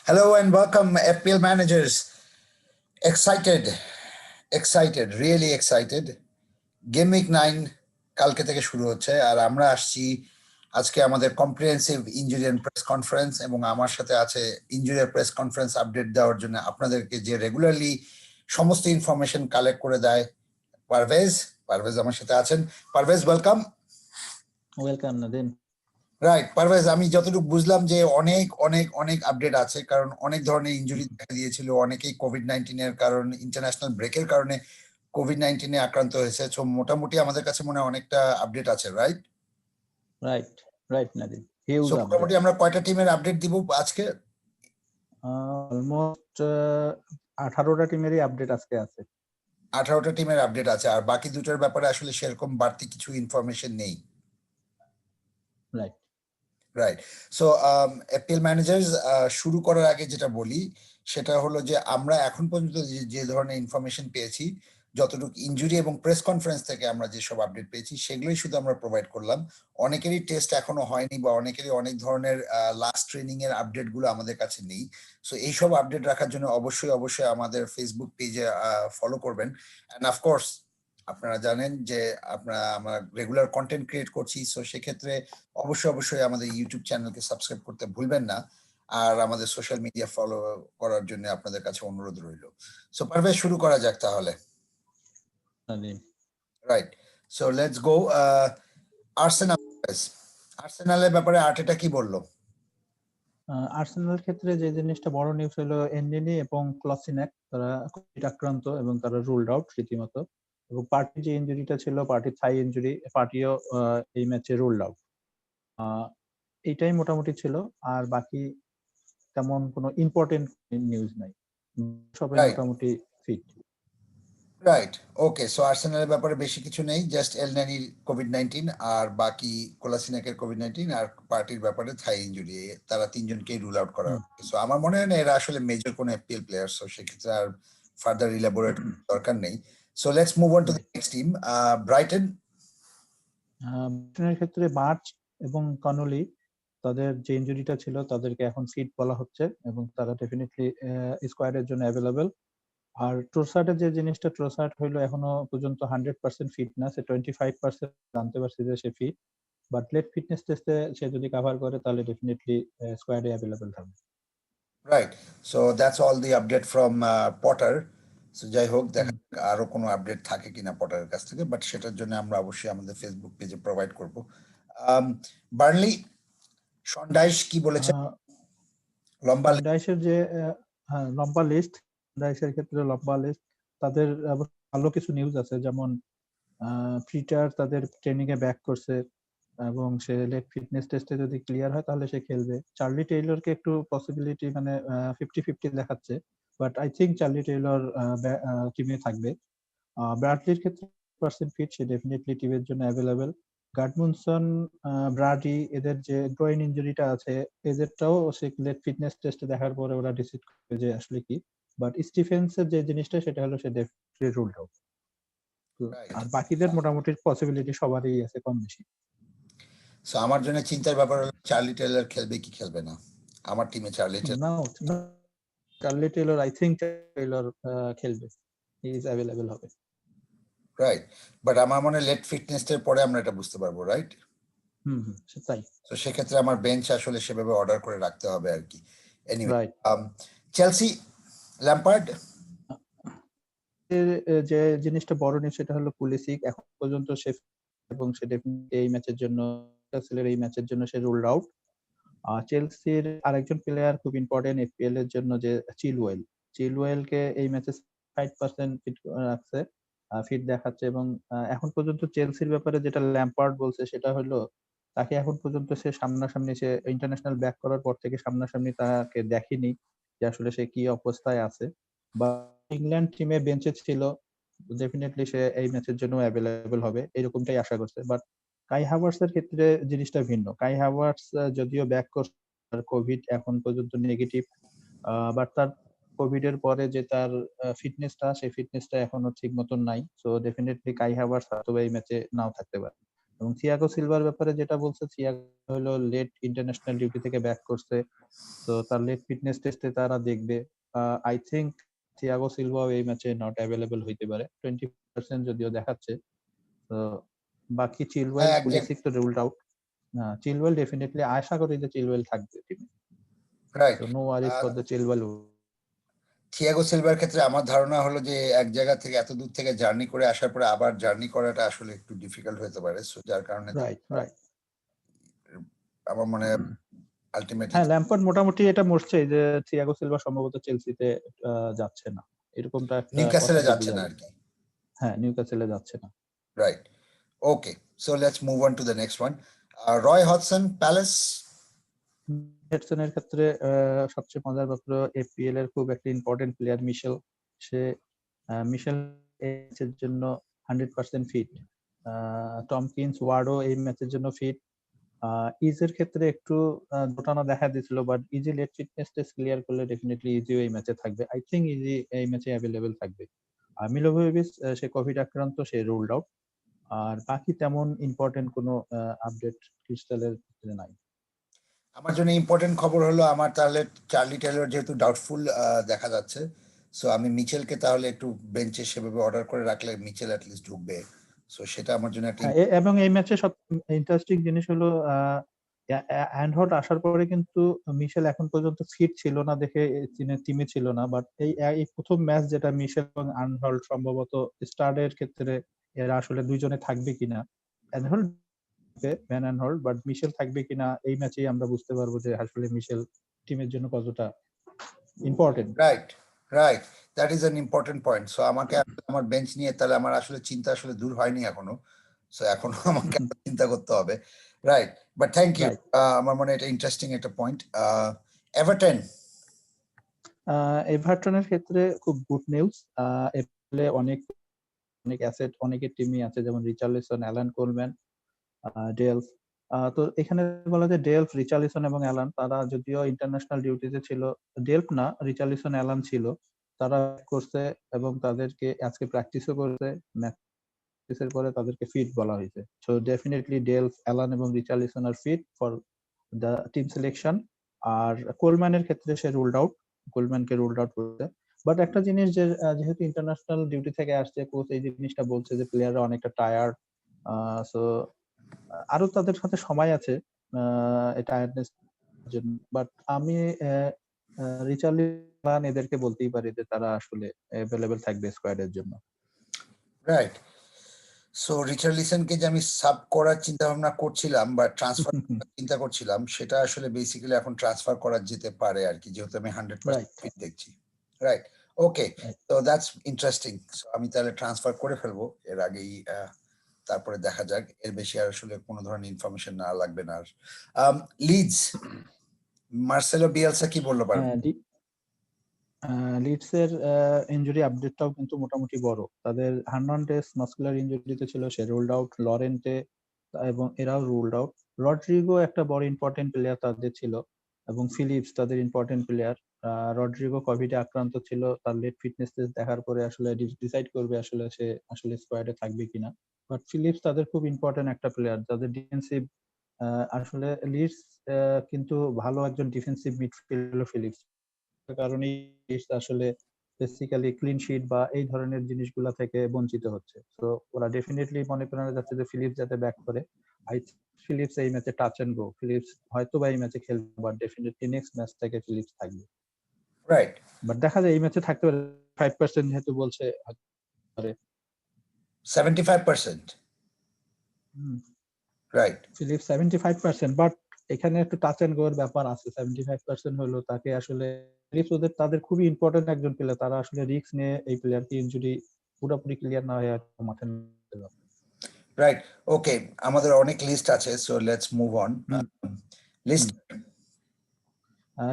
Hello and welcome, FPL managers. Excited, really excited. Game week 9 কালকে থেকে শুরু হচ্ছে আর আমরা আসছি আজকে আমাদের comprehensive injury and press conference এবং আমার সাথে আছে ইনজুরি প্রেস কনফারেন্স আপডেট দেওয়ার জন্য আপনাদেরকে যে রেগুলারলি সমস্ত ইনফরমেশন কালেক্ট করে দেয় পারভেজ আমার সাথে আছেন। পারভেজ, ওয়েলকাম নাদিম। রাইট পারভেজ, আমি যতটুকু বুঝলাম যে অনেক অনেক অনেক আপডেট আছে, কারণ অনেক ধরনের ইনজুরি দেখা দিয়েছিল, অনেকেই কোভিড-19 এর কারণে, ইন্টারন্যাশনাল ব্রেকের কারণে কোভিড-19 এ আক্রান্ত হয়েছে। সো মোটামুটি আমাদের কাছে মনে হয় অনেকটা আপডেট আছে, রাইট নাদিম। সো মোটামুটি আমরা কয়টা টিমের আপডেট দিব আজকে? অলমোস্ট 18টা টিমেরই আপডেট আজকে আছে। 18টা টিমের আপডেট আছে, আর বাকি দুটোর ব্যাপারে আসলে সেরকম বাড়তি কিছু ইনফরমেশন নেই। রাইট। সো এফপিএল ম্যানেজার্স, শুরু করার আগে যেটা বলি সেটা হলো যে আমরা এখন পর্যন্ত যে ধরনের ইনফরমেশন পেয়েছি, যতটুকু ইনজুরি এবং প্রেস কনফারেন্স থেকে আমরা যেসব আপডেট পেয়েছি সেগুলোই শুধু আমরা প্রোভাইড করলাম। অনেকেরই টেস্ট এখনো হয়নি বা অনেকেরই অনেক ধরনের লাস্ট ট্রেনিং এর আপডেট গুলো আমাদের কাছে নেই। সো এইসব আপডেট রাখার জন্য অবশ্যই আমাদের ফেসবুক পেজে ফলো করবেন। অ্যান্ড অফকোর্স আপনারা জানেন যে আমরা রেগুলার কন্টেন্ট ক্রিয়েট করছি, সো সেক্ষেত্রে অবশ্যই আমাদের ইউটিউব চ্যানেলকে সাবস্ক্রাইব করতে ভুলবেন না, আর আমাদের সোশ্যাল মিডিয়া ফলো করার জন্য আপনাদের কাছে অনুরোধ রইল। সো পারভেজ, শুরু করা যাক তাহলে। Right, so let's go. আর্সেনালের ব্যাপারে আর্টেটা কি বললো? আর্সেনাল ক্ষেত্রে যে জিনিসটা বড় নিউজ হলো, এনডেনি এবং ক্লাসিনাক তারা কোভিড আক্রান্ত এবং তারা রুলড আউট রীতিমতো। এবং পার্টির যে ইনজুরিটা ছিল, পার্টির থাই ইনজুরি, পার্টিও এই ম্যাচে রুলড আউট। এইটাই মোটামুটি ছিল, আর বাকি তেমন কোনো ইম্পর্টেন্ট নিউজ নাই, সবাই মোটামুটি ফিট। Right, okay. সো আর্সেনালের ব্যাপারে বেশি কিছু নেই, জাস্ট এলনানির কোভিড-19 আর বাকি কোলাসিনাকের কোভিড-19 আর পার্টির ব্যাপারে থাই ইনজুরি, তারা তিনজনকেই রুল আউট করা হচ্ছে। সো আমার মনে হয় না এরা আসলে মেজর কোনো এফপিএল প্লেয়ার, সো সেক্ষেত্রে আর ফার্দার ইলাবোরেট দরকার নেই। So let's move on to the next team, Brighton. ব্রাইটনের ক্ষেত্রে মার্চ এবং কনলি, তাদের যে ইনজুরিটা ছিল তাদেরকে এখন ফিট বলা হচ্ছে এবং তারা ডেফিনেটলি স্কোয়াডের জন্য অ্যাভেলেবল। আর ট্রোসার্টের যে জিনিসটা, ট্রোসার্ট হইলো এখনো পর্যন্ত 100% ফিট না, সে 25% জানতে পারছি যে সে ফিট, বাট লেট ফিটনেস টেস্টে সে যদি কভার করে তাহলে ডেফিনেটলি স্কোয়াডে অ্যাভেলেবল থাকবে। Right, so that's all the update from Potter. So যাই হোক, দেখা আরো কোনো আপডেট থাকে কিনা পটারের কাছ থেকে, বাট সেটার জন্য আমরা অবশ্যই আমাদের ফেসবুক পেজে প্রোভাইড করব। বার্নলি, শন ডাইশ কি বলেছে? ডাইসের যে লম্বা লিস্ট, ডাইসের ক্ষেত্রে লম্বা লিস্ট। তাদের ভালো কিছু নিউজ আছে, যেমন ফিটার তাদের ট্রেনিং এ ব্যাক করছে এবং সে লেগ ফিটনেস টেস্টে যদি ক্লিয়ার হয় তাহলে সে খেলবে। চার্লি টেইলরকে একটু পসিবিলিটি মানে 50-50 দেখাচ্ছে, but I think Charlie Taylor টিমে থাকবে। ব্রাডলির ক্ষেত্রে পার্সেন্ট ফিট, সে ডেফিনেটলি টিমের জন্য অ্যাভেলেবেল। গাডমুনসন, ব্রাডি, এদের যে গ্রোইন ইনজুরিটা আছে, এদেরটাও সে লেগ ফিটনেস টেস্টে দেখার পরে ওরা ডিসাইড করে যে আসলে কি। বাট স্টিফেন্সের যে জিনিসটা সেটা হলো সে ডেফিনেটলি রুলড আউট। আর বাকিদের মোটামুটি পসিবিলিটি সবারই আছে কম বেশি। সো আমার জন্য চিন্তার ব্যাপার হলো চার্লি টেইলর খেলবে কি খেলবে না। আমার টিমে Charlie Taylor, I think Taylor খেলবে, হি ইজ অ্যাভেলেবল হবে। রাইট, বাট আমার মনে হয় লেট ফিটনেস এর পরে আমরা এটা বুঝতে পারবো, রাইট? সেটাই। তো সেক্ষেত্রে আমার বেঞ্চ আসলে সেভাবে অর্ডার করে রাখতে হবে আর কি। Anyway, Chelsea, Lampard. যে জিনিসটা বড় নিউজ সেটা হলো পুলিসিক এখন পর্যন্ত সে, এবং সে ডেফিনেটলি এই ম্যাচের জন্য, এই ম্যাচের জন্য সে রুলড আউট। চেলসির আরেকজন প্লেয়ার খুব ইম্পর্টেন্ট এফপিএল এর জন্য, যে চিলওয়েলকে এই ম্যাচে 5% ফিট রাখছে, ফিট দেখাচ্ছে। এবং এখন পর্যন্ত চেলসির ব্যাপারে যেটা ল্যাম্পার্ড বলছে সেটা হলো, তাকে এখন পর্যন্ত সে সামনাসামনি, সে ইন্টারন্যাশনাল ব্যাক করার পর থেকে সামনাসামনি তাকে দেখেনি যে আসলে সে কি অবস্থায় আছে। বা ইংল্যান্ড টিমে বেঞ্চে ছিল, ডেফিনেটলি সে এই ম্যাচের জন্য অ্যাভেলেবল হবে এরকমটাই আশা করছে। বাট কাই হাভার্টস এর ক্ষেত্রে জিনিসটা ভিন্ন। কাই হাভার্টস যদিও ব্যাক করছে, কোভিড এখন পর্যন্ত নেগেটিভ, বাট তার কোভিড এর পরে যে তার ফিটনেসটা, সেই ফিটনেসটা এখনো ঠিক মতন নাই। সো ডেফিনেটলি কাই হাভার্টস হয়তো এই ম্যাচে নাও থাকতে পারে। এবং থিয়াগো সিলভার ব্যাপারে যেটা বলছে, থিয়াগো হলো লেট ইন্টারন্যাশনাল ডিউটি থেকে ব্যাক করছে, তো তার লেট ফিটনেস টেস্টে তারা দেখবে। আই থিংক থিয়াগো সিলভাও এই ম্যাচে নট অ্যাভেলেবল হইতে পারে, 20% যদিও দেখাচ্ছে। তো বাকি চিলওয়েল, হ্যাঁ পুলিসিক তো রুলড আউট। চিলওয়েল ডেফিনেটলি, আশা করি যে চিলওয়েল থাকবে টিমে। Right. So no worries for the Chilwell. Thiago সিলভার ক্ষেত্রে আমার ধারণা হলো যে এক জায়গা থেকে এত দূর থেকে জার্নি করে আসার পরে আবার জার্নি করাটা আসলে একটু ডিফিকাল্ট হতে পারে, সো যার কারণে রাইট, রাইট। আমার মনে হয় আলটিমেটলি হ্যাঁ, ল্যাম্পার্ড মোটামুটি এটা মরছে যে থিয়াগো সিলভা সম্ভবত চেলসিতে যাচ্ছে না, এরকমটা একটা নিউক্যাসলে পসিবিলিটি যাচ্ছে না যাবে। আর কি। হ্যাঁ, নিউক্যাসলে যাচ্ছে না। Right, okay, so let's move on to the next one. Roy Hodgson, Palace. হেডসনের ক্ষেত্রে সবচেয়ে মজার ব্যাপার, এপিএল এর খুব একটা ইম্পর্টেন্ট প্লেয়ার মিশেল। সে মিশেল এই ম্যাচের জন্য 100% ফিট। টমকিন্স, ওয়ার্ডও এই ম্যাচের জন্য ফিট। ইজের ক্ষেত্রে একটু দোটানা দেখা দিয়েছিল, বাট ইজি লেট ফিটনেস টেস্ট ক্লিয়ার করলে ডেফিনেটলি ইজিও এই ম্যাচে থাকবে। আই থিংক ইজি এই ম্যাচে অ্যাভেলেবেল থাকবে। আর মিলোভোভিচ সে কোভিড আক্রান্ত, সে রুলড আউট। আর বাকি তেমন ইম্পর্টেন্ট কোনো আপডেট ক্রিস্টালের ক্ষেত্রে নাই। আমার জন্য ইম্পর্টেন্ট খবর হলো আমার তাহলে চার্লি টেলর যেহেতু ডাউটফুল দেখা যাচ্ছে, সো আমি মিচেলকে তাহলে একটু বেঞ্চে সেভাবে অর্ডার করে রাখলে মিচেল অ্যাটলিস্ট ঢুকবে, সো সেটা আমার জন্য একটা হ্যাঁ, এবং এই ম্যাচে সব ইন্টারেস্টিং জিনিস হলো অ্যান্ডহট আসার পরে কিন্তু মিশেল এখন পর্যন্ত ফিট ছিল না দেখে টিমে ছিল না, বাট এই প্রথম ম্যাচ যেটা মিশেল এবং আর্নহল্ড সম্ভবত স্টার্টের ক্ষেত্রে এরা আসলে দুইজনে থাকবে কিনা, অ্যানহল্ড ভ্যান অ্যানহল্ড, বাট মিশেল থাকবে কিনা এই ম্যাচেই আমরা বুঝতে পারবো যে আসলে মিশেল টিমের জন্য কতটা important. Right, right, that is an important point. So আমাকে আমার বেঞ্চ নিয়ে তাহলে আমার আসলে চিন্তা আসলে দূর হয়নি এখনো, সো এখনো আমাকে চিন্তা করতে হবে। Right, but thank you, right. আমার মনে হয় এটা ইন্টারেস্টিং একটা পয়েন্ট। এভারটন। এভারটনের ক্ষেত্রে খুব গুড নিউজ। এপ্রিলে অনেক অনেক অ্যাসেট অনেকের টিমই আছে, যেমন রিচার্লিসন, অ্যালান কোলম্যান, ডেলফ। তো এখানে বলা যায় ডেলফ, রিচার্লিসন এবং অ্যালান তারা যদিও ইন্টারন্যাশনাল ডিউটিতে ছিল, ডেলফ না, রিচার্লিসন, অ্যালান ছিল, তারা করছে এবং তাদেরকে আজকে প্র্যাকটিসও করছে। ম্যাচের পরে তাদেরকে ফিট বলা হয়েছে। সো ডেফিনেটলি ডেলফ, অ্যালান এবং রিচার্লিসন আর fit for the team selection. আর কোলম্যানের ক্ষেত্রে সে রুলড আউট, কোলম্যানকে রুলড আউট করছে। বাট একটা জিনিস যে যেহেতু ইন্টারন্যাশনাল ডিউটি থেকে আসছে, কোচ এই জিনিসটা বলছে যে প্লেয়াররা অনেকটা টায়ার্ড, সো আরো তাদের সাথে সময় আছে এই টায়ার্ডনেস জন্য। বাট আমি রিচার্লিসন এদেরকে বলতেই পারি যে তারা আসলে অ্যাভেলেবেল থাকবে স্কোয়াডের জন্য। রাইট, সো রিচার্লিসনকে যে আমি সাব করার চিন্তা ভাবনা করছিলাম বা ট্রান্সফার চিন্তা করছিলাম, সেটা আসলে বেসিক্যালি এখন ট্রান্সফার করা যেতে পারে আর কি, যেহেতু আমি 100% রাইট, ফিট দেখছি। রাইট, ওকে, রাইট। তো দ্যাটস ইন্টারেস্টিং। সো আমি তাহলে ট্রান্সফার করে ফেলবো এর আগেই, তারপরে দেখা যাক, এর বেশি আর আসলে কোনো ধরনের ইনফরমেশন না লাগবে না আর। লিডস, মার্সেলো বিয়েলসা কি বললো পারবে? লিডসের ইনজুরি আপডেটটাও কিন্তু মোটামুটি বড়। তাদের হার্নান্ডেজ মাসকুলার ইনজুরিতে ছিল, সে রুলড আউট। লরেন্টে এবং এরাও রুলড আউট। রড্রিগো একটা বড় ইম্পর্টেন্ট প্লেয়ার তাদের ছিল, এবং ফিলিপস তাদের ইম্পর্টেন্ট প্লেয়ার। রড্রিগো কোভিডে আক্রান্ত ছিল, তার লেট ফিটনেস টেস্ট দেখার পরে আসলে ডিসাইড করবে আসলে সে আসলে স্কোয়াডে থাকবে কিনা। বাট ফিলিপস তাদের খুব ইম্পর্টেন্ট একটা প্লেয়ার, যাদের ডিফেন্সিভ আসলে লিডস কিন্তু ভালো একজন ডিফেন্সিভ মিডফিল্ডার ফিলিপস, কারণেই আসলে বেসিক্যালি ক্লিন শিট বা এই ধরনের জিনিসগুলা থেকে বঞ্চিত হচ্ছে। তো ওরা ডেফিনেটলি মনে করানো যাচ্ছে যে ফিলিপস যাতে ব্যাক করে। আই ফিলিপস এই ম্যাচে টাচ এন্ড গো, ফিলিপস হয়তো বা এই ম্যাচে খেলবে, বাট ডেফিনেটলি নেক্সট ম্যাচ থেকে ফিলিপস থাকবে। রাইট, বাট দেখা যায় এই ম্যাচে থাকতে পারে 5% যেহেতু বলছে। 75%। রাইট, ফিলিপস 75%, বাট এখানে একটু টাচ এন্ড গো এর ব্যাপার আছে। 75% হলো তাকে আসলে ফিলিপস তাদের খুবই ইম্পর্টেন্ট একজন প্লেয়ার, তারা আসলে রিস্ক নিয়ে এই প্লেয়ারকে ইনজুরি পুরোপুরি ক্লিয়ার না হয়ে মাঠে নামাতে পারে। রাইট, ওকে, আমাদের অনেক লিস্ট আছে, so let's move on. List,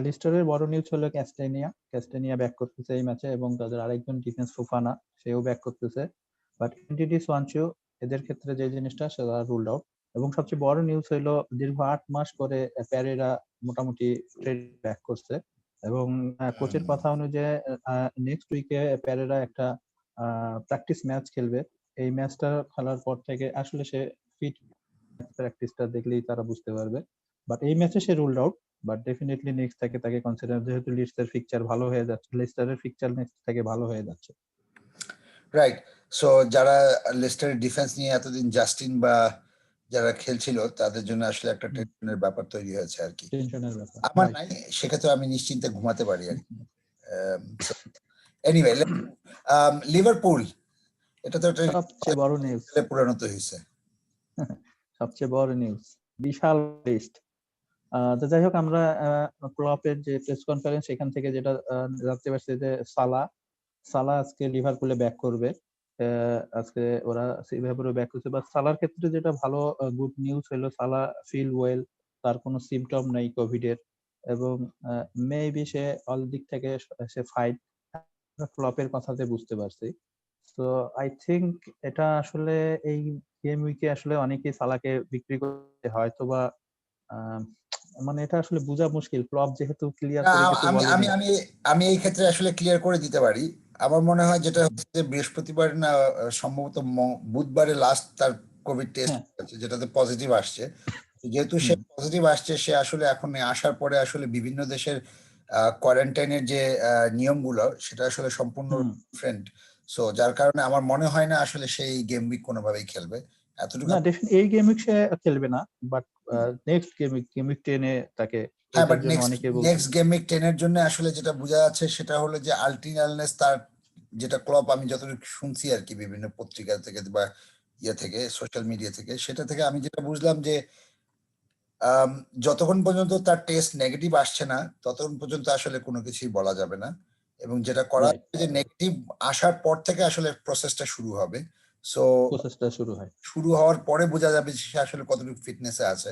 লিস্টারের বড় নিউজ হলো ক্যাস্টেনিয়া ব্যাক করতেছে এই ম্যাচে, এবং তাদের আরেকজন ডিফেন্স ফুফানা সেও ব্যাক করতেছে। বাট এনটিডি সোয়ানচু এদের ক্ষেত্রে যে জিনিসটা সেটা রুলড আউট। এবং সবচেয়ে বড় নিউজ হলো দীর্ঘ 8 মাস পরে প্যারেরা মোটামুটি ট্রেড ব্যাক করছে, এবং কোচের কথা অনুযায়ী নেক্সট উইকে প্যারেরা একটা প্র্যাকটিস ম্যাচ খেলবে। এই ম্যাচটা খেলার পর থেকে আসলে সে ফিট প্র্যাকটিসটা দেখলেই তারা বুঝতে পারবে। বাট এই ম্যাচে সে ruled out, but definitely next থেকে তাকে কনসিডার, যেহেতু লিডসের ফিকচার ভালো হয়ে যাচ্ছে, লেস্টারের ফিকচার নেক্সট থেকে ভালো হয়ে যাচ্ছে। রাইট। সো যারা লেস্টারের ডিফেন্স নিয়ে এতদিন জাস্টিন বা যারা খেলছিল তাদের জন্য আসলে একটা টেনশনের ব্যাপার তৈরি হয়েছে আর কি। টেনশনের ব্যাপার। আমার Right. নাই, সেক্ষেত্রে আমি নিশ্চিন্তে ঘুমাতে পারি আর কি। এনিওয়ে, লিভারপুল, এটা তো একটা সবচেয়ে বড় নিউজ, পরিণত হয়েছে। সবচেয়ে বড় নিউজ, বিশাল লিস্ট। তো যাই হোক, আমরা ক্লপের যে প্রেস কনফারেন্স সেখান থেকে যেটা জানতে পারছি যে সালা আজকে লিভারপুলে ব্যাক করবে। আজকে ওরা লিভারপুলে ব্যাক করছে, বাট সালার ক্ষেত্রে যেটা ভালো গুড নিউজ হলো সালা ফিল ওয়েল, তার কোনো সিমটম নাই কোভিড এর, এবং মেবি সে অল দিক থেকে সে ফাইট। ক্লপের কথাতে বুঝতে পারছি। তো আই থিংক এটা আসলে এই গেম উইকে আসলে অনেকেই সালাকে বিক্রি করতে হয়তোবা, মানে এটা আসলে বোঝা মুশকিল, ক্লব যেহেতু ক্লিয়ার করে কিছু আমি বলেনি। আমি আমি আমি এই ক্ষেত্রে আসলে ক্লিয়ার করে দিতে পারি। আমার মনে হয় যেটা হচ্ছে যে বৃহস্পতিবার না সম্ভবত বুধবারে লাস্ট তার কোভিড টেস্ট হ্যাঁ। যেটাতে পজিটিভ আসছে। যেহেতু সে পজিটিভ আসছে, সে আসলে এখন আসার পরে আসলে বিভিন্ন দেশের কোয়ারেন্টাইনের যে নিয়মগুলো সেটা আসলে সম্পূর্ণ ডিফারেন্ট। সো যার কারণে আমার মনে হয় না আসলে সেই গেম উইক কোনোভাবেই খেলবে এতটুকু। না, এই গেম উইক সে খেলবে না, বাট নেক্সট গেম উইক 10 এ তাকে, হ্যাঁ, এটার বাট জন্য অনেকে বলছে। নেক্সট গেম উইক 10 এর জন্য আসলে যেটা বোঝা যাচ্ছে সেটা হলো যে আলটিনালনেস তার, যেটা ক্লব আমি যতটুকু শুনছি আর কি বিভিন্ন পত্রিকা থেকে বা ইয়ে থেকে সোশ্যাল মিডিয়া থেকে, সেটা থেকে আমি যেটা বুঝলাম যে যতক্ষণ পর্যন্ত তার টেস্ট নেগেটিভ আসছে না ততক্ষণ পর্যন্ত আসলে কোনো কিছুই বলা যাবে না, এবং যেটা করা রাইট, হচ্ছে যে নেগেটিভ আসার পর থেকে আসলে প্রসেসটা শুরু হবে। সো প্রসেসটা শুরু হয়। শুরু হওয়ার পরে বোঝা যাবে যে সে আসলে কতটুকু ফিটনেসে আছে।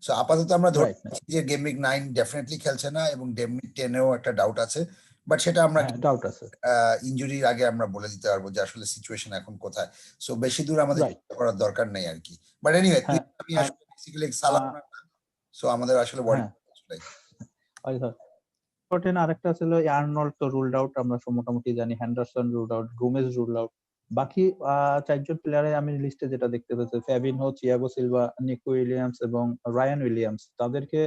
সো আপাতত আমরা ধরে রাইট, নিচ্ছি যে গেম উইক 9 ডেফিনেটলি খেলছে না, এবং গেম উইক 10 এও একটা ডাউট আছে, বাট সেটা আমরা হ্যাঁ, ডাউট আছে। ইনজুরির আগে আমরা বলে দিতে পারবো যে আসলে সিচুয়েশন এখন কোথায়। সো বেশি দূর আমাদের রাইট। চিন্তা করার দরকার নেই আর কি। বাট এনিওয়ে, তুই হ্যাঁ। আমি আর আসলে বেসিক্যালি সালাম, সো আমাদের আসলে ওয়ারি হ্যাঁ, কিছু নাই। ইম্পর্টেন্ট আরেকটা ছিল আর্নল্ড তো রুলড আউট, আমরা মোটামুটি জানি। Henderson ruled out, Gomez ruled out. বাকি চারজন প্লেয়ারে আমি লিস্টে যেটা দেখতে পাচ্ছি, Fabinho, Thiago Silva, Nico Williams এবং রায়ান উইলিয়ামস, তাদেরকে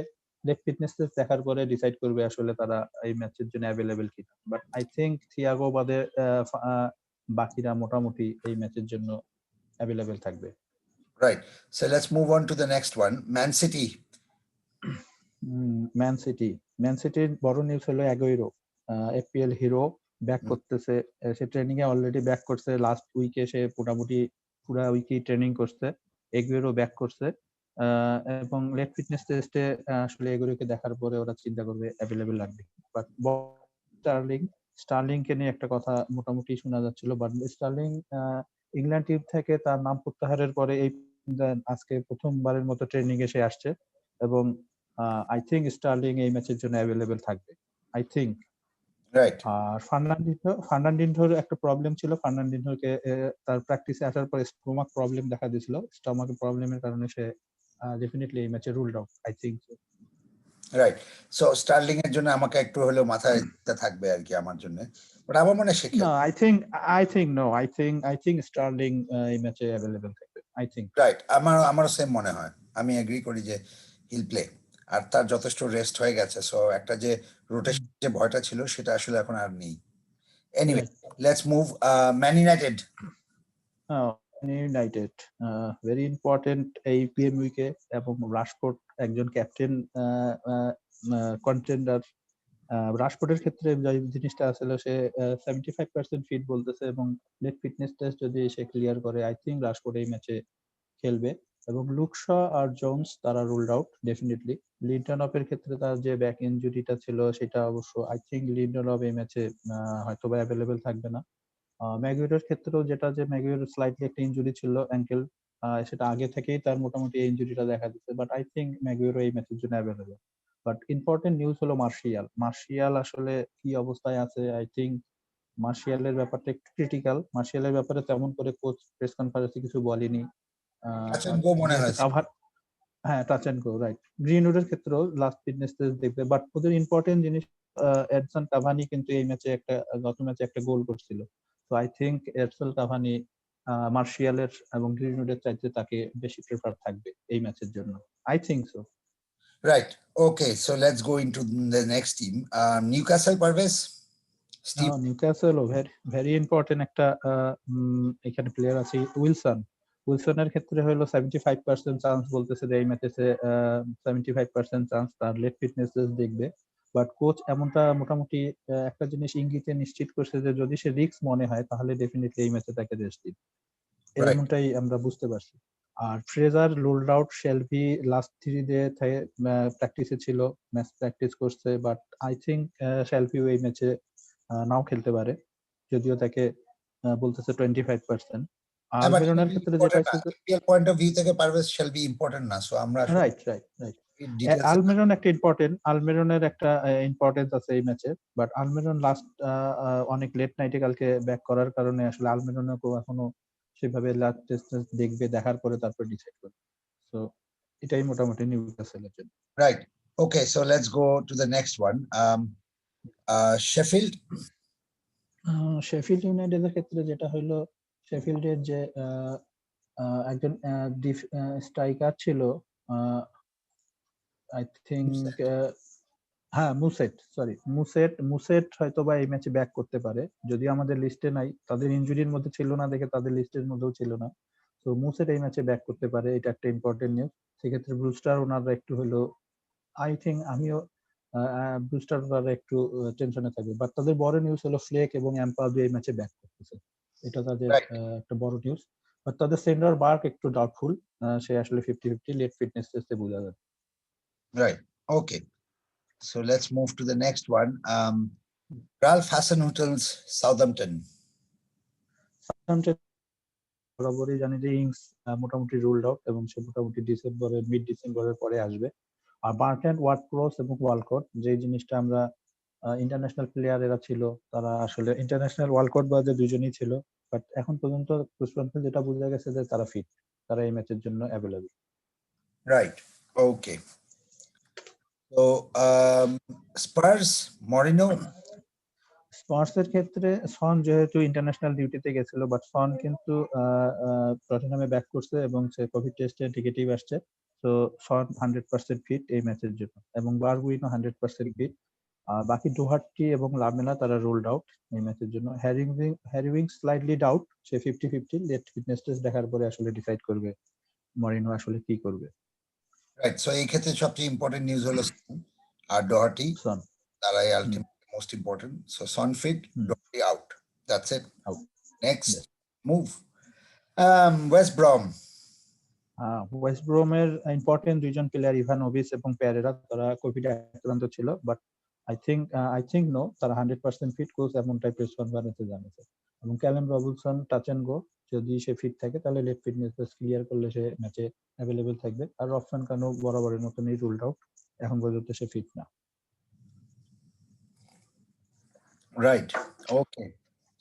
ফিটনেস টেস্ট দেখার পরে ডিসাইড করবে আসলে তারা এই ম্যাচের জন্য অ্যাভেলেবেল কিনা। বাট আই থিংক থিয়াগো বাদে বাকিরা মোটামুটি এই ম্যাচের জন্য অ্যাভেলেবেল থাকবে। Right. So let's move on to the next one, man city. Man সিটির বড় নিউজ হলো অ্যাগুয়েরো, এফপিএল হিরো ব্যাক করতেছে। সে ট্রেনিং এ অলরেডি ব্যাক করছে, লাস্ট উইকে সে মোটামুটি পুরা উইকই ট্রেনিং করছে। এগুয়েরো ব্যাক করছে, এবং লেট ফিটনেস টেস্টে আসলে এগুয়েরোকে দেখার পরে ওরা চিন্তা করবে অ্যাভেলেবেল লাগবে। বাট স্টার্লিং কে নিয়ে একটা কথা মোটামুটি শোনা যাচ্ছিল, বাট স্টার্লিং ইংল্যান্ড টিম থেকে তার নাম প্রত্যাহারের পরে এই আজকে প্রথমবারের মতো ট্রেনিং এ সে আসছে, এবং আই থিংক স্টার্লিং এই ম্যাচের জন্য অ্যাভেলেবেল থাকবে, আই থিংক। রাইট। আর ফার্নান্ডিনহোর একটা প্রবলেম ছিল, ফার্নান্ডিনহোকে তার প্র্যাকটিসে আসার পরে স্টোমাক প্রবলেম দেখা দিয়েছিল, স্টোমাক প্রবলেমের কারণে সে ডেফিনেটলি এই ম্যাচে ruled out, I think. Right. So Sterling এর জন্য আমাকে একটু হলেও মাথায় থাকবে আর কি আমার জন্য, বাট আমার মনে হয় সে না, আই থিংক স্টার্লিং এই ম্যাচে অ্যাভেলেবেল থাকবে, আই থিংক। রাইট। আমারও সেম মনে হয়, আমি এগ্রি করি যে হিল প্লে, আর তার যথেষ্ট রেস্ট হয়ে গেছে। সো একটা যে রোটেশন যে ভয়টা ছিল সেটা আসলে এখন আর নেই। Anyway, let's move man United. United very important এই পিএম উইকে, এবং রাশফোর্ড একজন ক্যাপ্টেন কন্টেন্ডার। রাশফোর্ডের ক্ষেত্রে যে জিনিসটা আসলে সে 75% ফিট বলতেছে, এবং লেট ফিটনেস টেস্ট যদি সে ক্লিয়ার করে আই থিংক রাশফোর্ড এই ম্যাচে খেলবে। এবং লুকশ আর জোন্স তারা রুলড আউট ডেফিনেটলি। লিন্টনঅফের ক্ষেত্রে তার যে ব্যাক ইনজুরিটা ছিল সেটা অবশ্য আই থিংক লিন্টনঅফ এই ম্যাচে হয়তো বা অ্যাভেলেবেল থাকবে না। ম্যাগুইরের ক্ষেত্রেও যেটা, যে ম্যাগুইর স্লাইটলি একটা ইনজুরি ছিল অ্যাঙ্কেল, সেটা আগে থেকেই তার মোটামুটি এই ইনজুরিটা দেখা দিচ্ছে, বাট আই থিংক ম্যাগুইরও এই ম্যাচের জন্য অ্যাভেলেবেল। বাট ইম্পর্টেন্ট নিউজ হলো মার্শিয়াল আসলে কি অবস্থায় আছে। আই থিংক মার্শিয়ালের ব্যাপারটা একটু ক্রিটিক্যাল। মার্শিয়ালের ব্যাপারে তেমন করে কোচ প্রেস কনফারেন্সে কিছু বলেনি। আচ্ছা, গো মনে যেহেতু হয়েছে। কাভার, হ্যাঁ, টাচ এন্ড গো, রাইট। গ্রিনউডের ক্ষেত্রেও লাস্ট ফিটনেস টেস্ট দেখবে, বাট ওদের ইম্পর্টেন্ট জিনিস, এডসন কাভানি কিন্তু এই ম্যাচে গত ম্যাচে একটা গোল করছিল। তো আই থিংক এডসন কাভানি মার্শিয়ালের এবং গ্রিনউডের চাইতে তাকে বেশি প্রেফার থাকবে এই ম্যাচের জন্য। I think so. Right. Okay. So let's go into the next team. Newcastle, Parvez. Steve. Newcastle very very important একটা এখানে প্লেয়ার আছে উইলসন। উইলসনের ক্ষেত্রে হলো 75% চান্স বলতেছে যে এই ম্যাচে 75% চান্স তার লেগ ফিটনেস দেখবে। বাট কোচ এমনটা মোটামুটি একটা জিনিস ইঙ্গিতে নিশ্চিত করছে যে যদি সে রিস্ক মনে হয় তাহলে ডেফিনেটলি এই ম্যাচে তাকে রেস্ট দিবে, Right. এমনটাই আমরা বুঝতে পারছি। আর Fraser, ruled out, Shelby last 3 day প্র্যাকটিসে ছিল, ম্যাচ প্র্যাকটিস করছে, বাট আই থিংক শেলবিও এই ম্যাচে নাও খেলতে পারে, যদিও তাকে বলতেছে 25%। But আলমিরনের ক্ষেত্রে যেটা হচ্ছে EPL point of view থেকে Parvez shall be important না, so আমরা রাইট আলমিরন একটা আলমিরনের একটা ইম্পর্টেন্স আছে এই ম্যাচে, বাট আলমিরন লাস্ট অনেক লেট নাইটে কালকে ব্যাক করার কারণে আসলে আলমিরনকে এখনো সেভাবে লাস্ট টেস্ট দেখবে, দেখার পরে তারপর ডিসাইড করবে। সো এটাই মোটামুটি নিউক্যাসলের জন্য। Right. Okay, so let's go to the next one. Sheffield. Sheffield ইউনাইটেডের ক্ষেত্রে যেটা হইলো, শেফিল্ডের যে একজন স্ট্রাইকার ছিল, আই থিংক হ্যাঁ মুসেট হয়তোবা এই ম্যাচে ব্যাক করতে পারে, যদিও আমাদের লিস্টে নাই, তাদের ইনজুরির মধ্যে ছিল না দেখে তাদের লিস্টের মধ্যেও ছিল না। তো মুসেট এই ম্যাচে ব্যাক করতে পারে, এটা একটা ইম্পর্টেন্ট নিউজ। সেক্ষেত্রে ব্রুস্টার ওনারা একটু হলো, আই থিংক আমিও ব্রুস্টার ওনারা একটু টেনশনে থাকবে, বাট তাদের বড় নিউজ হলো ফ্লেক এবং এমপাবি এই ম্যাচে ব্যাক করতেছে, এটা তাদের একটা বড় নিউজ। বাট তাদের সেন্টার বার্ক একটু ডাউটফুল, সে আসলে 50-50 লেট ফিটনেস টেস্টে বোঝা যাবে। Right. Okay. So let's move to the next one. Ralph Hasenhuttl, Southampton. বরাবরই জানি যে ইংস মোটামুটি রুলড আউট এবং সে মোটামুটি মিড ডিসেম্বরের পরে আসবে। আর বার্টল্যান্ড, ওয়ার্ড-প্রস এবং ওয়ালকট, যে জিনিসটা আমরা ইন্টারন্যাশনাল প্লেয়ার এরা ছিল, তারা আসলে ইন্টারন্যাশনাল ওয়ালকট বাদে দুজনই ছিল, বাট এখন পর্যন্ত যেটা বোঝা গেছে যে তারা ফিট, তারা এই ম্যাচের জন্য available. Right. Okay. So Spurs, Mourinho. স্পার্সের ক্ষেত্রে সন যেহেতু ইন্টারন্যাশনাল ডিউটিতে গেছিল, বাট সন কিন্তু টটেনহামে ব্যাক করছে এবং সে কোভিড টেস্টে নেগেটিভ আসছে। তো সন 100% ফিট এই ম্যাচের জন্য, এবং বারগুইনও 100% ফিট। বাকি ডোহার্টি এবং লামেলা তারা রোলড আউট এই ম্যাচের জন্য। হ্যারি উইংস স্লাইটলি ডাউট, সে 50-50 লেট ফিটনেস টেস্ট দেখার পরে আসলে ডিসাইড করবে মরিনো আসলে কি করবে। রাইট, সো এই ক্ষেত্রে সবচেয়ে ইম্পর্টেন্ট নিউজ হলো আর ডহার্টি, সন তারাই ultimately most important. So Son fit, Doherty out, that's it. Out. Next move, West Brom. West ব্রোমের ইম্পর্টেন্ট দুইজন প্লেয়ার ইভানোভিচ এবং পেরেরা, তারা কোভিড আক্রান্ত ছিল, বাট আই থিংক নো, তারা 100% ফিট, কোচ এমনটাই প্রেস কনফারেন্সে জানিয়েছে। এবং claim Robinson touch and go, যদি সে ফিট থাকে তাহলে লেট ফিটনেস টেস্ট ক্লিয়ার করলে সে ম্যাচে অ্যাভেলেবল থাকবে। আর রফসান কানো বরাবরের মতনই রুলড আউট, এখন পর্যন্ত সে ফিট না। Right. Okay.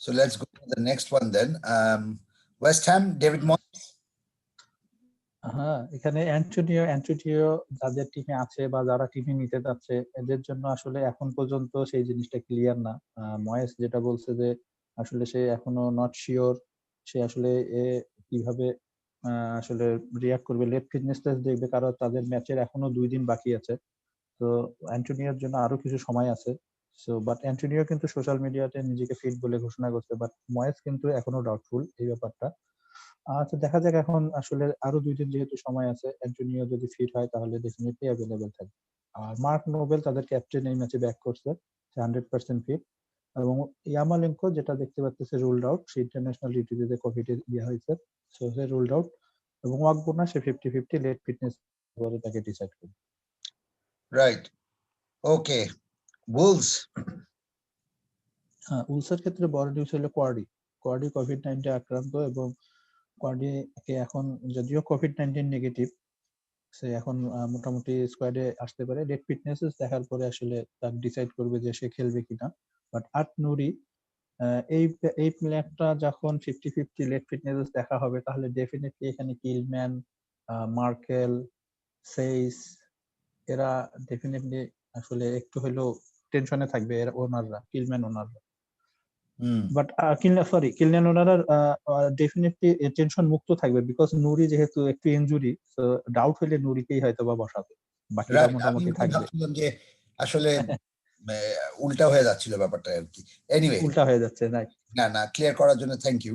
So let's go to the next one then. West Ham, David Moyes. এখানে অ্যান্টোনিও যাদের টিমে আছে বা যারা টিমে নিতে যাচ্ছে, এদের জন্য আসলে এখন পর্যন্ত সেই জিনিসটা ক্লিয়ার না। ময়েস যেটা বলছে যে আসলে সে এখনো নট শিওর, সে আসলে কিভাবে আসলে রিয়াক্ট করবে, লেট ফিটনেস টেস্ট দেখবে, কারণ তাদের ম্যাচের এখনো 2 দিন বাকি আছে। তো অ্যান্টোনিওর জন্য আরো কিছু সময় আছে। সো বাট অ্যান্টোনিও কিন্তু সোশ্যাল মিডিয়াতে নিজেকে ফিট বলে ঘোষণা করছে, বাট ময়েস কিন্তু এখনো ডাউটফুল এই ব্যাপারটা। আচ্ছা, দেখা যাক, এখন আসলে আরো 2 দিন যেহেতু সময় আছে, অ্যান্টোনিও যদি ফিট হয় তাহলে ডেফিনেটলি অ্যাভেলেবল থাকবে। আর মার্ক নোবেল তাদের ক্যাপ্টেন এই ম্যাচে ব্যাক করছে, সে 100% ফিট। এবং ইয়ামালেঙ্কো যেটা দেখতে পাচ্তেছে রুলড আউট, সে ইন্টারন্যাশনাল ডিউটিতে কোভিড দেওয়া হয়েছে, সো সে রুলড আউট। এবং ওয়াকবোনা সে 50-50 লেট ফিটনেস পরে তাকে ডিসাইড করবে। রাইট, ওকে। Wolves. উলসের ক্ষেত্রে বড় নিউজ হলো কোয়ার্ডি কোভিড-19 আক্রান্ত, এবং কোয়ার্ডিকে এখন যদিও কোভিড-19 নেগেটিভ, সে এখন মোটামুটি স্কোয়াডে আসতে পারে। লেট ফিটনেস দেখার পরে আসলে তার ডিসাইড করবে যে সে খেলবে কিনা। বাট আট নুরি, এই প্লেয়ারটা যখন 50-50 লেট ফিটনেস দেখা হবে, তাহলে ডেফিনেটলি এখানে কিলম্যান, মার্কেল, সেইস, এরা ডেফিনেটলি আসলে একটু হলেও টেনশনে থাকবে, এরা ওনাররা, কিলম্যান ওনাররা। হুম বাট কিলিয়ান ওনারা ডেফিনেটলি টেনশন মুক্ত থাকবে, বিকজ নুরি যেহেতু একটু ইনজুরি, তো ডাউট হলে নুরিকেই হয়তো বা বসাবে, বাকিরা রাইট, আমি মোটামুটি থাকবে। ভাবছিলাম যে আসলে উল্টা হয়ে যাচ্ছিল ব্যাপারটা আর কি। এনিওয়ে, উল্টা হয়ে যাচ্ছে, রাইট। না ক্লিয়ার করার জন্য thank you.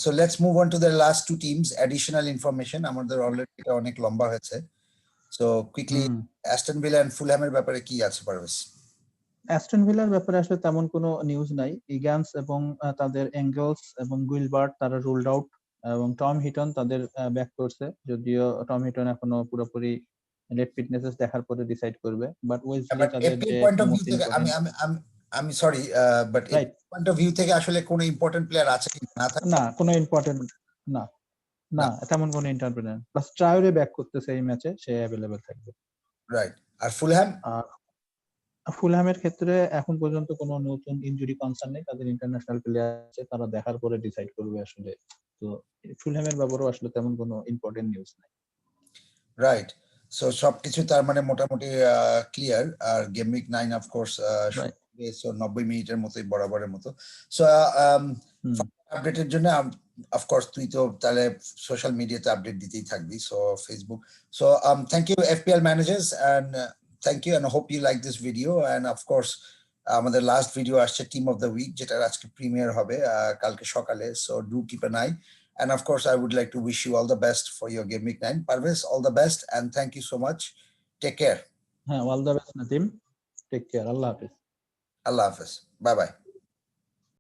So let's move on to the last two teams. Additional information, আমাদের অলরেডি এটা অনেক লম্বা হয়েছে, so quickly Aston Villa and ফুলহ্যামের ব্যাপারে কি আছে পারভেজ? অ্যাস্টন ভিলার ব্যাপারে আসলে তেমন কোনো নিউজ নাই। ইগান্স এবং তাদের এঙ্গেলস এবং গুইলবার্ট তারা রুলড আউট, এবং টম হিটন তাদের ব্যাক করছে, যদিও টম হিটন এখনো পুরোপুরি লেট ফিটনেসেস দেখার পরে ডিসাইড করবে। বাট ওয়েসলি বাট তাদের এপিএল যে পয়েন্ট অফ ভিউ মোস্ট থেকে ইম্পর্টেন্ট, আমি sorry, but right, point of view থেকে আসলে কোনো ইম্পর্টেন্ট প্লেয়ার আছে কি না থাকে? না কোনো ইম্পর্টেন্ট, না না, না তেমন কোনো ইন্টারপ্রেনার, প্লাস ট্রায়োরে ব্যাক করতেছে এই ম্যাচে, সে অ্যাভেলেবেল থাকবে। রাইট। আর ফুলহ্যাম? আর ফুলহ্যামের ক্ষেত্রে এখন পর্যন্ত কোনো নতুন ইনজুরি কনসার্ন নেই, তাদের ইন্টারন্যাশনাল প্লেয়ার আছে, তারা দেখার পরে ডিসাইড করবে আসলে। তো ফুলহ্যামের ব্যাপারেও আসলে তেমন কোনো ইম্পর্টেন্ট নিউজ নাই। রাইট। সো সবকিছু তার মানে মোটামুটি ক্লিয়ার। আর game week 9 of course right. So 90 মিনিটের মতোই বরাবরের মতো। So hmm. আপডেটের জন্য অফকোর্স তুই তো তাহলে সোশ্যাল মিডিয়াতে আপডেট দিতেই থাকবি, so Facebook. So thank you FPL managers, and thank you, and hope you like this video. And of course আমাদের লাস্ট ভিডিও আসছে টিম অফ দ্য উইক, যেটার আজকে প্রিমিয়ার হবে কালকে সকালে, so do keep an eye. And of course, I would like to wish you all the best for your Game Week 9. Parvez, all the best, and thank you so much. Take care. হ্যাঁ, all the best Nadeem, take care, আল্লাহ হাফেজ। Allah Hafiz. Bye bye.